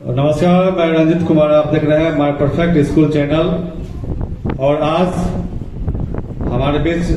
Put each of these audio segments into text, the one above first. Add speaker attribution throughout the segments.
Speaker 1: नमस्कार, मैं रंजित कुमार, आप देख रहे हैं माय परफेक्ट स्कूल चैनल। और आज हमारे बीच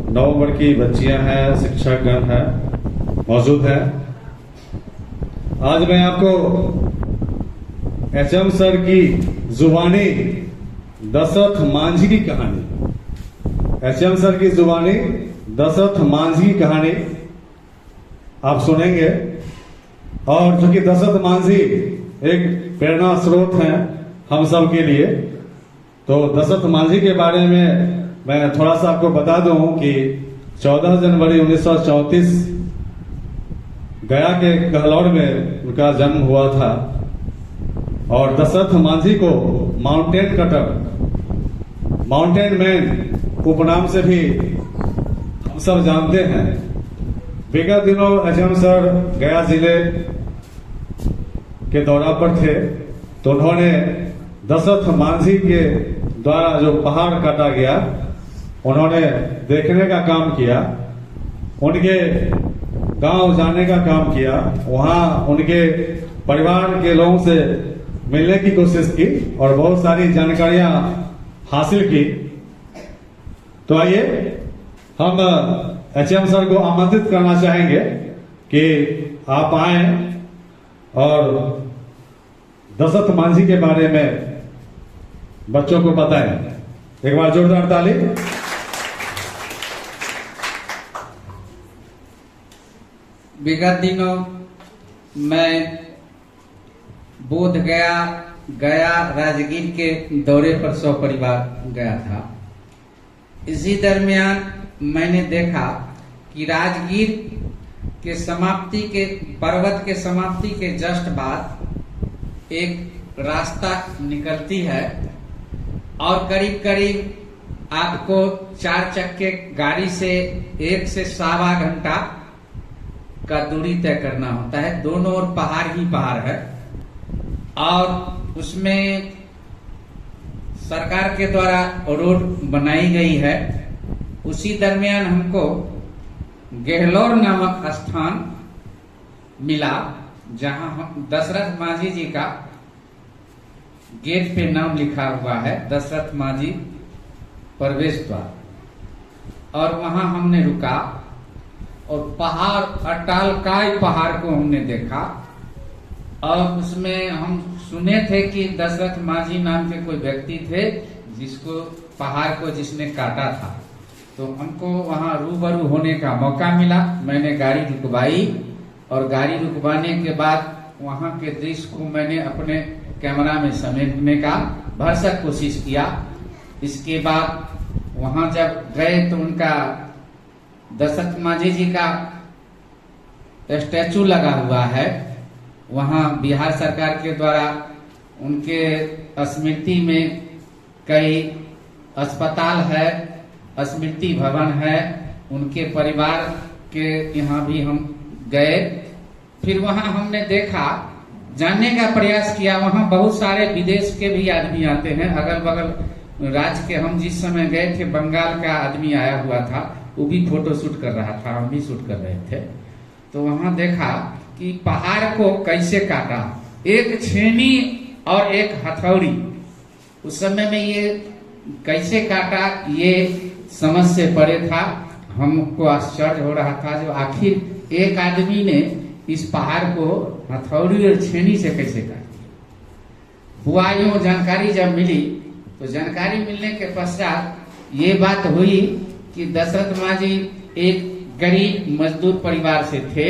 Speaker 1: 9 नंबर की बच्चियां हैं, शिक्षकगण हैं, मौजूद हैं। आज मैं आपको एचएम सर की जुबानी दशरथ मांझी की कहानी, एचएम सर की जुबानी दशरथ मांझी की कहानी आप सुनेंगे। और चूंकि दशरथ मांझी एक प्रेरणा स्रोत हैं हम सब के लिए, तो दशरथ मांझी के बारे में मैं थोड़ा सा आपको बता दूं कि 14 जनवरी 1934 गया के गहलौर में उनका जन्म हुआ था। और दशरथ मांझी को माउंटेन कटर, माउंटेन मैन उपनाम से भी हम सब जानते हैं। विगत दिनों एचएम सर गया जिले के दौरा पर थे, तो उन्होंने दशरथ मांझी के द्वारा जो पहाड़ काटा गया उन्होंने देखने का काम किया, उनके गांव जाने का काम किया, वहां उनके परिवार के लोगों से मिलने की कोशिश की और बहुत सारी जानकारियां हासिल की। तो आइए हम एचएम सर को आमंत्रित करना चाहेंगे कि आप आए और दशरथ मांझी के बारे में बच्चों को बताएं। एक बार जोरदार ताली।
Speaker 2: विगत दिनों मैं बोध गया राजगीर के दौरे पर सपरिवार गया था। इसी दरमियान मैंने देखा कि राजगीर के समाप्ति के पर्वत के समाप्ति के जस्ट बाद एक रास्ता निकलती है और करीब करीब आपको 4 चक्के गाड़ी से 1 से 1.25 घंटा का दूरी तय करना होता है। दोनों ओर पहाड़ ही पहाड़ है और उसमें सरकार के द्वारा रोड बनाई गई है। उसी दरमियान हमको गहलौर नामक स्थान मिला, जहां हम दशरथ मांझी जी का गेट पे नाम लिखा हुआ है, दशरथ मांझी प्रवेश द्वार। और वहां हमने रुका और पहाड़, अटालकाई पहाड़ को हमने देखा। और उसमें हम सुने थे कि दशरथ मांझी नाम के कोई व्यक्ति थे जिसको पहाड़ को जिसने काटा था। तो हमको वहां रूबरू होने का मौका मिला। मैंने गाड़ी रुकवाई और गाड़ी रुकवाने के बाद वहां के दृश्य को मैंने अपने कैमरा में समेटने का भरसक कोशिश किया। इसके बाद वहां जब गए तो उनका दशरथ मांझी जी का स्टैचू लगा हुआ है। वहां बिहार सरकार के द्वारा उनके स्मृति में कई अस्पताल है, स्मृति भवन है। उनके परिवार के यहाँ भी हम गए। फिर वहां हमने देखा, जानने का प्रयास किया, वहां बहुत सारे विदेश के भी आदमी आते हैं। अगल बगल राज्य के, हम जिस समय गए थे बंगाल का आदमी आया हुआ था, वो भी फोटो शूट कर रहा था, हम भी शूट कर रहे थे। तो वहां देखा कि पहाड़ को कैसे काटा, एक छेनी और एक हथौड़ी। उस समय में ये कैसे काटा ये समझ से परे था। हमको आश्चर्य हो रहा था जो आखिर एक आदमी ने इस पहाड़ को हथौड़ी और छेनी से कैसे काट दिया। हुआ यूं, जानकारी जब मिली तो जानकारी मिलने के पश्चात ये बात हुई कि दशरथ मांझी एक गरीब मजदूर परिवार से थे।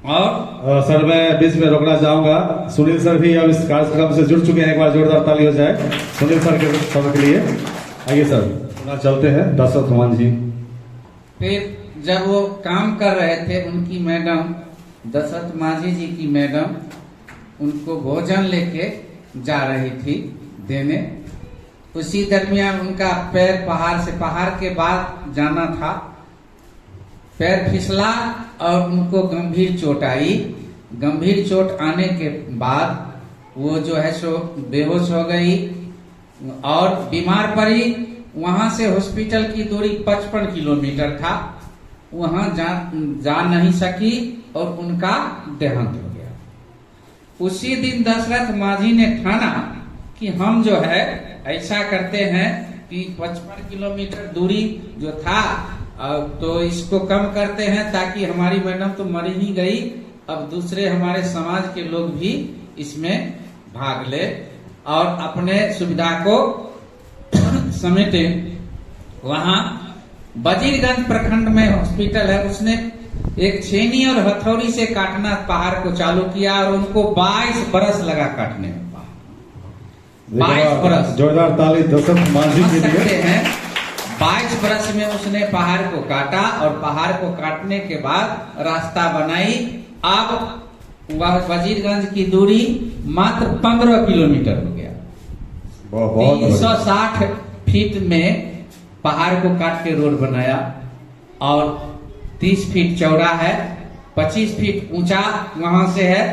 Speaker 2: और
Speaker 1: सर मैं बीच में रोकना चाहूंगा, सुनील सर भी अब इस कार्यक्रम से जुड़ चुके हैं। एक बार जोरदार ताली हो जाए सुनील सर के लिए। आइए सर, चलते हैं दशरथ मांझी।
Speaker 2: फिर जब वो काम कर रहे थे, उनकी मैडम, दशरथ मांझी जी की मैडम उनको भोजन लेके जा रही थी देने। उसी दरमियान उनका पैर पहाड़ के बाद जाना था, पैर फिसला और उनको गंभीर चोट आई। गंभीर चोट आने के बाद वो जो है सो बेहोश हो गई और बीमार पड़ी। वहां से हॉस्पिटल की दूरी 55 किलोमीटर था। वहां जा नहीं सकी और उनका देहांत हो गया। उसी दिन दशरथ मांझी ने ठाना कि हम जो है ऐसा करते हैं कि 55 किलोमीटर दूरी जो था तो इसको कम करते हैं, ताकि हमारी मैडम तो मरी ही गई, अब दूसरे हमारे समाज के लोग भी इसमें भाग ले और अपने सुविधा को समेटे। वहां वजीरगंज प्रखंड में हॉस्पिटल है, उसने एक छेनी और हथौड़ी से काटना पहाड़ को चालू किया और उनको 22 बरस लगा काटने में। 22 बरस
Speaker 1: जोरदार ताली दशरथ मांझी के लिए
Speaker 2: हैं। 22 बरस में उसने पहाड़ को काटा और पहाड़ को काटने के बाद रास्ता बनाई। अब वह वजीरगंज की दूरी मात्र 15 किलोमीटर हो गया। 360 फीट में पहाड़ को काट के रोड बनाया और 30 फीट चौड़ा है, 25 फीट ऊंचा वहां से है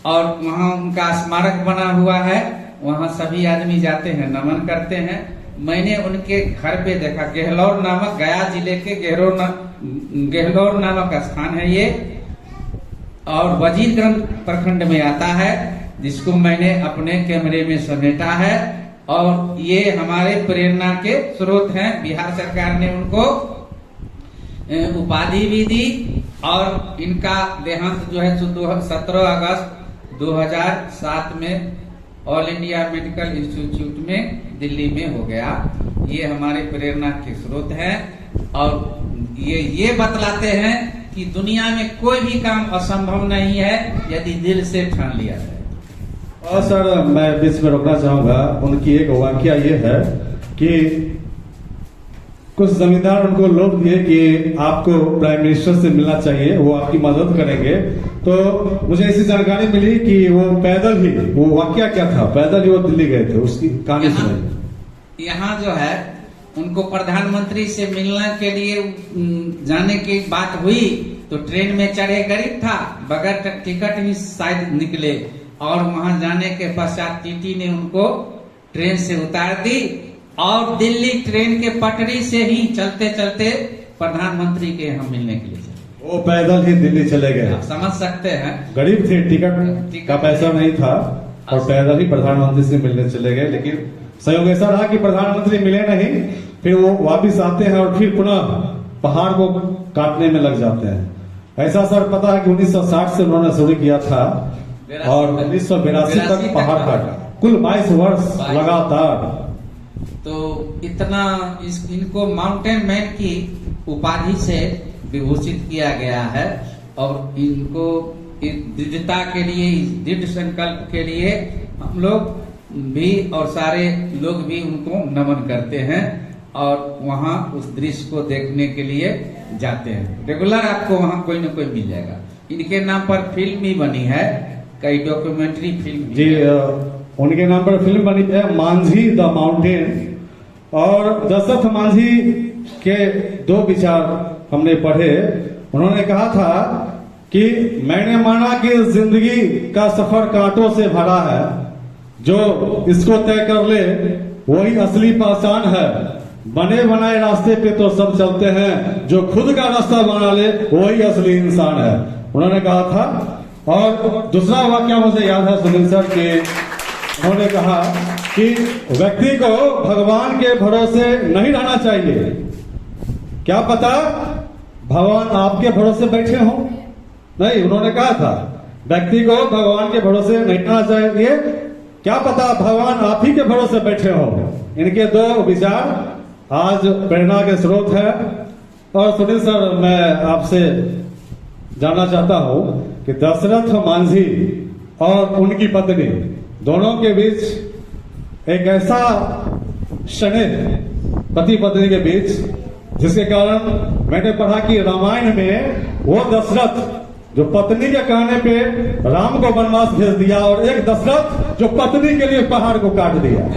Speaker 2: और वहां उनका स्मारक बना हुआ है। वहां सभी आदमी जाते हैं, नमन करते हैं। मैंने उनके घर पे देखा, गहलोर नामक, गया जिले के गहलोर नामक स्थान है ये और वजीरगंज प्रखंड में आता है, जिसको मैंने अपने कैमरे में समेटा है और ये हमारे प्रेरणा के स्रोत हैं। बिहार सरकार ने उनको उपाधि भी दी और इनका देहांत जो है 17 अगस्त 2007 में ऑल इंडिया मेडिकल इंस्टीट्यूट में दिल्ली में हो गया। ये हमारे प्रेरणा के स्रोत हैं और ये बतलाते हैं कि दुनिया में कोई भी काम असंभव नहीं है यदि दिल से ठान लिया जाए।
Speaker 1: और सर मैं बीच में रोकना चाहूंगा, उनकी एक वाकया ये है कि कुछ जमींदार उनको लोभ दिए कि आपको प्राइम मिनिस्टर से मिलना चाहिए, वो आपकी मदद करेंगे। तो मुझे ऐसी जानकारी मिली कि वो पैदल ही, वो वाकया क्या था, पैदल ही वो दिल्ली गए थे, उसकी कहानी सुनाइए।
Speaker 2: यहाँ जो है उनको प्रधानमंत्री से मिलने के लिए जाने की बात हुई तो ट्रेन में चढ़े, गरीब था, बगैर टिकट ही शायद निकले और वहां जाने के पश्चात टीटी ने उनको ट्रेन से उतार दी और दिल्ली ट्रेन के पटरी से ही चलते चलते प्रधानमंत्री के यहाँ मिलने के लिए चले।
Speaker 1: वो पैदल ही दिल्ली चले गए।
Speaker 2: आप समझ सकते हैं,
Speaker 1: गरीब थे, टिकट का पैसा नहीं था और पैदल ही प्रधानमंत्री से मिलने चले गए। लेकिन संयोग ऐसा रहा कि प्रधानमंत्री मिले नहीं, फिर वो वापिस आते हैं और फिर पुनः पहाड़ को काटने में लग जाते हैं। ऐसा सर पता है कि 1960 से उन्होंने शुरू किया था और 1982 तक पहाड़ काटा, कुल 22 वर्ष लगातार।
Speaker 2: तो इतना इनको माउंटेन मैन की उपाधि से विभूषित किया गया है और इनको दृढ़ता के लिए, दृढ़ संकल्प के लिए हम लोग भी और सारे लोग भी उनको नमन करते हैं और वहां उस दृश्य को देखने के लिए जाते हैं। रेगुलर आपको वहां कोई न कोई मिल जाएगा। इनके नाम पर फिल्म भी बनी है, कई डॉक्यूमेंट्री फिल्म
Speaker 1: जी उनके नाम पर फिल्म बनी है, मांझी द माउंटेन। और दशरथ मांझी के 2 विचार हमने पढ़े। उन्होंने कहा था कि मैंने माना कि जिंदगी का सफर कांटों से भरा है, जो इसको तय कर ले वही असली पहचान है। बने बनाए रास्ते पे तो सब चलते हैं, जो खुद का रास्ता बना ले वही असली इंसान है, उन्होंने कहा था। और दूसरा वाक्य मुझे याद है सुनील सर के, उन्होंने कहा कि व्यक्ति को भगवान के भरोसे नहीं रहना चाहिए, क्या पता भगवान आपके भरोसे बैठे हो। नहीं, उन्होंने कहा था व्यक्ति को भगवान के भरोसे नहीं रहना चाहिए, क्या पता भगवान आप ही के भरोसे बैठे हो। इनके 2 विचार आज प्रेरणा के स्रोत है। और सुनील सर मैं आपसे जानना चाहता हूं कि दशरथ मांझी और उनकी पत्नी दोनों के बीच एक ऐसा स्नेह पति पत्नी के बीच, जिसके कारण मैंने पढ़ा कि रामायण में वो दशरथ जो पत्नी के कहने पे राम को वनवास भेज दिया और एक दशरथ जो पत्नी के लिए पहाड़ को काट दिया।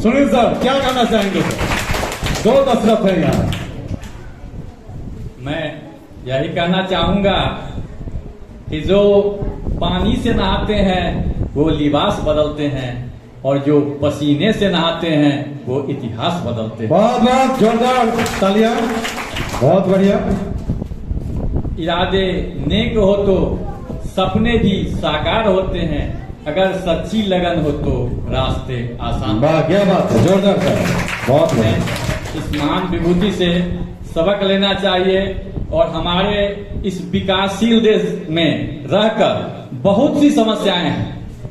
Speaker 1: सुनील सर क्या कहना चाहेंगे? 2 दशरथ है यहाँ।
Speaker 3: मैं यही कहना चाहूंगा कि जो पानी से नहाते हैं वो लिबास बदलते हैं और जो पसीने से नहाते हैं वो इतिहास बदलते हैं।
Speaker 1: बहुत बहुत जोरदार तालियां, बहुत बढ़िया।
Speaker 3: इरादे नेक हो तो सपने भी साकार होते हैं, अगर सच्ची लगन हो तो रास्ते आसान।
Speaker 1: वाह, क्या बात है, जोरदार सर, बहुत बढ़िया।
Speaker 3: इस महान विभूति से सबक लेना चाहिए और हमारे इस विकासशील देश में रहकर बहुत सी समस्याएं हैं,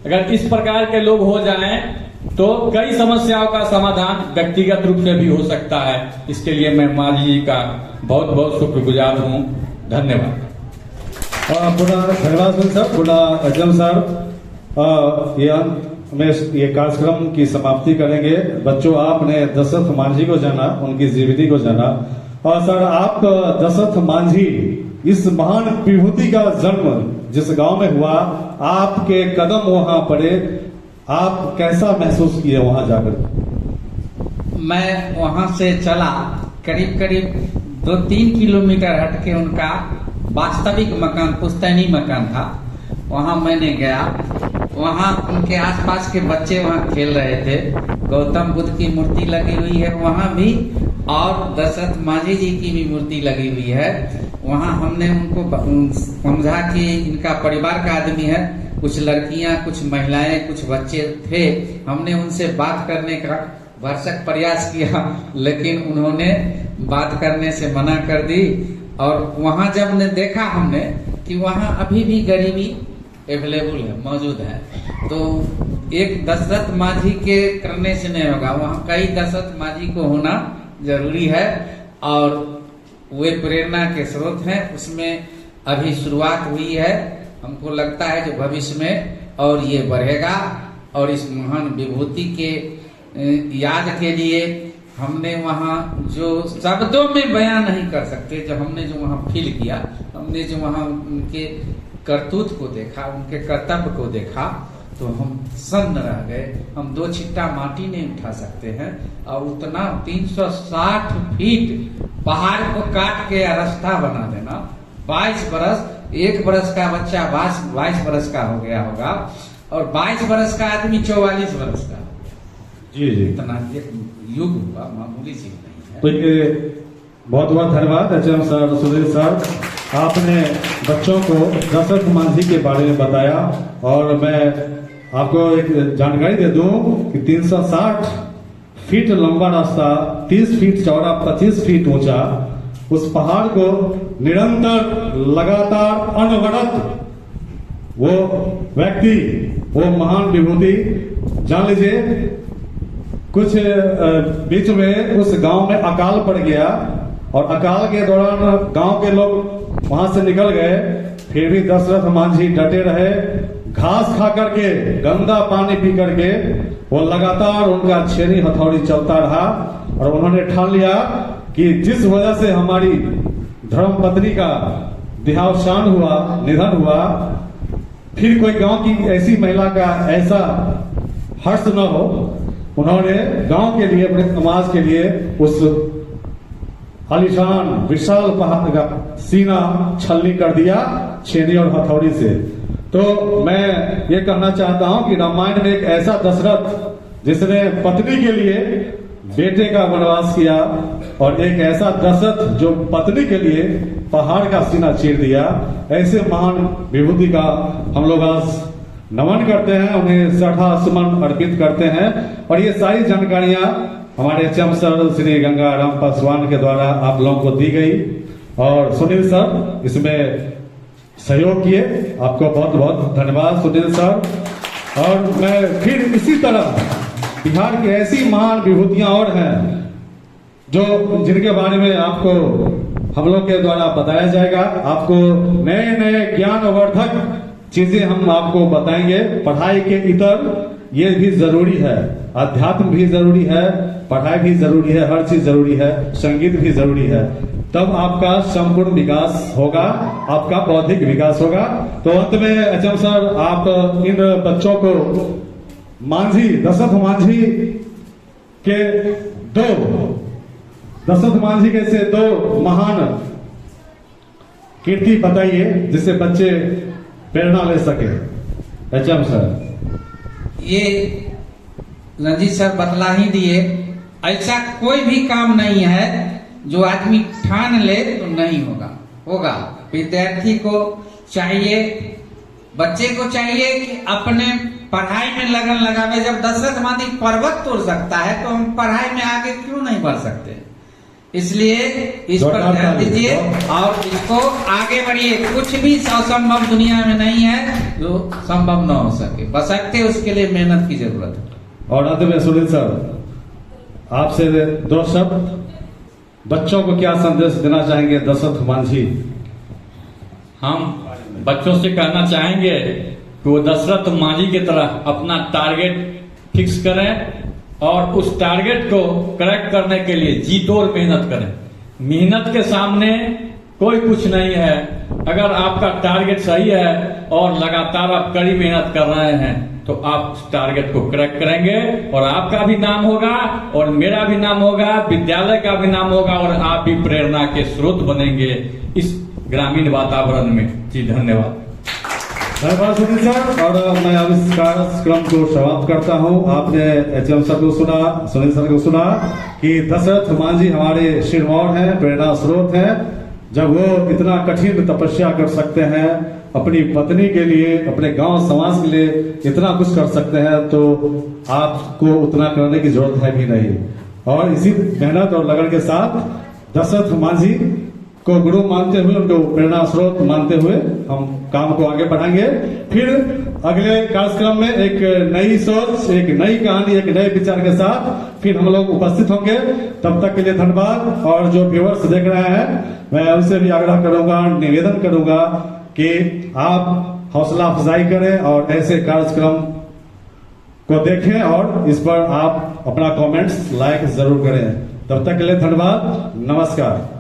Speaker 3: अगर इस प्रकार के लोग हो जाएं तो कई समस्याओं का समाधान व्यक्तिगत रूप से भी हो सकता है। इसके लिए मैं माली जी का बहुत बहुत शुक्रगुजार हूँ। धन्यवाद।
Speaker 1: पुनः धन्यवाद सुनील सर, पुनः अजम सर। ये कार्यक्रम की समाप्ति करेंगे। बच्चों, आपने दशरथ मांझी को जाना, उनकी जीविती को जाना, और सर आप दशरथ मांझी इस महान विभूति का जन्म जिस गांव में हुआ, आपके कदम वहां पड़े, आप कैसा महसूस किए वहां जाकर?
Speaker 2: मैं वहां से चला, करीब करीब 2-3 किलोमीटर हटके उनका वास्तविक मकान, पुश्तैनी मकान था, वहां मैंने गया। वहां उनके आसपास के बच्चे वहां खेल रहे थे, गौतम बुद्ध की मूर्ति लगी हुई है वहां भी, और दशरथ मांझी जी की भी मूर्ति लगी हुई है वहां। हमने उनको समझा कि इनका परिवार का आदमी है, कुछ लड़कियां, कुछ महिलाएं, कुछ बच्चे थे। हमने उनसे बात करने का भरसक प्रयास किया, लेकिन उन्होंने बात करने से मना कर दी। और वहां जब ने देखा हमने कि वहां अभी भी गरीबी अवेलेबल है, मौजूद है, तो एक दशरथ मांझी के करने से नहीं होगा, वहां कई दशरथ मांझी को होना जरूरी है, और वे प्रेरणा के स्रोत हैं। उसमें अभी शुरुआत हुई है, हमको लगता है कि भविष्य में और ये बढ़ेगा। और इस महान विभूति के याद के लिए हमने वहाँ जो शब्दों में बयान नहीं कर सकते, जब हमने जो वहाँ फील किया, हमने जो वहाँ उनके करतूत को देखा, उनके कर्तव्य को देखा, तो हम सन्न रह गए। हम 2 छिट्टा माटी नहीं उठा सकते हैं, और उतना 360 फीट पहाड़ को काट के रास्ता बना देना। 22 बरस, 1 बरस का बच्चा 22 बरस का हो गया होगा, और 22 बरस का आदमी 44 बरस का।
Speaker 1: जी जी,
Speaker 2: इतना एक युग हुआ, मामूली चीज नहीं है।
Speaker 1: तो ये बहुत बहुत धन्यवाद अजम सर, सुनील सर, आपने बच्चों को दशरथ मांझी के बारे में बताया। और मैं आपको एक जानकारी दे दूं कि 360 फीट लंबा रास्ता, 30 फीट चौड़ा, 25 फीट ऊंचा, उस पहाड़ को निरंतर, लगातार, अनवरत वो व्यक्ति, वो महान विभूति, जान लीजिए कुछ बीच में उस गांव में अकाल पड़ गया, और अकाल के दौरान गांव के लोग वहां से निकल गए, फिर भी दशरथ मांझी डटे रहे, घास खा करके, गंदा पानी पी करके, वो लगातार उनका छेनी हथौड़ी चलता रहा। और उन्होंने ठान लिया कि जिस वजह से हमारी धर्म पत्नी का देहावसान हुआ, निधन हुआ, फिर कोई गांव की ऐसी महिला का ऐसा हर्ष न हो। उन्होंने गांव के लिए, अपने समाज के लिए उस आलीशान विशाल पहाड़ का सीना छलनी कर दिया छेनी और हथौड़ी से। तो मैं ये कहना चाहता हूं कि रामायण में एक ऐसा दशरथ जिसने पत्नी के लिए बेटे का वनवास किया, और एक ऐसा दशरथ जो पत्नी के लिए पहाड़ का सीना चीर दिया, ऐसे महान विभूति का हम लोग आज नमन करते हैं, उन्हें श्रद्धा सुमन अर्पित करते हैं। और ये सारी जानकारियां हमारे एचएम सर श्री गंगाराम पासवान के द्वारा आप लोगों को दी गई, और सुनील सर इसमें सहयोग किए, आपको बहुत बहुत धन्यवाद सुनील सर। और मैं फिर इसी तरह बिहार की ऐसी महान विभूतियां और हैं जो जिनके बारे में आपको हम लोग के द्वारा बताया जाएगा। आपको नए नए ज्ञानवर्धक चीजें हम आपको बताएंगे। पढ़ाई के इतर ये भी जरूरी है, अध्यात्म भी जरूरी है, पढ़ाई भी जरूरी है, हर चीज जरूरी है, संगीत भी जरूरी है। तब आपका संपूर्ण विकास होगा, आपका बौद्धिक विकास होगा। तो अंत में एचएम सर, आप इन बच्चों को मांझी, दशरथ मांझी के दशरथ मांझी के से 2 महान कीर्ति बताइए जिससे बच्चे प्रेरणा ले सके। HM sir.
Speaker 2: ये रंजीत सर बतला ही दिए, ऐसा कोई भी काम नहीं है जो आदमी ठान ले तो नहीं होगा। विद्यार्थी को चाहिए बच्चे को चाहिए कि अपने पढ़ाई में लगन लगावे। जब दशरथ मांझी पर्वत तोड़ सकता है तो हम पढ़ाई में आगे क्यों नहीं बढ़ सकते? इसलिए इस पर ध्यान दीजिए और इसको आगे बढ़िए। कुछ भी असंभव दुनिया में नहीं है जो संभव न हो सके, बशर्ते उसके लिए मेहनत की जरूरत है।
Speaker 1: और अंत में सुनील सर, आपसे 2 शब्द, बच्चों को क्या संदेश देना चाहेंगे दशरथ मांझी?
Speaker 3: हम बच्चों से कहना चाहेंगे कि वो दशरथ मांझी की तरह अपना टारगेट फिक्स करें और उस टारगेट को क्रैक करने के लिए जी तोड़ मेहनत करें। मेहनत के सामने कोई कुछ नहीं है। अगर आपका टारगेट सही है और लगातार आप कड़ी मेहनत कर रहे हैं तो आप उस टारगेट को क्रैक करेंगे और आपका भी नाम होगा और मेरा भी नाम होगा, विद्यालय का भी नाम होगा और आप भी प्रेरणा के स्रोत बनेंगे इस ग्रामीण वातावरण में। जी धन्यवाद।
Speaker 1: धन्यवाद सुनील सर। और मैं अब इस कार्यक्रम को समाप्त करता हूं। आपने एचएम सर को सुना, सुनील सर को सुना कि दशरथ मांझी हमारे शिरमौर हैं, प्रेरणा स्रोत हैं। जब वो इतना कठिन तपस्या कर सकते हैं, अपनी पत्नी के लिए, अपने गांव समाज के लिए इतना कुछ कर सकते हैं, तो आपको उतना करने की जरूरत है भी नहीं। और इसी मेहनत और लगन के साथ दशरथ मांझी को गुरु मानते हुए, उनको प्रेरणा स्रोत मानते हुए हम काम को आगे बढ़ाएंगे। फिर अगले कार्यक्रम में एक नई सोच, एक नई कहानी, एक नए विचार के साथ फिर हम लोग उपस्थित होंगे। तब तक के लिए धन्यवाद। और जो व्यूअर्स देख रहे हैं, मैं उनसे भी आग्रह करूंगा, निवेदन करूंगा कि आप हौसला अफजाई करें और ऐसे कार्यक्रम को देखें और इस पर आप अपना कमेंट्स लाइक जरूर करें। तब तक के लिए धन्यवाद, नमस्कार।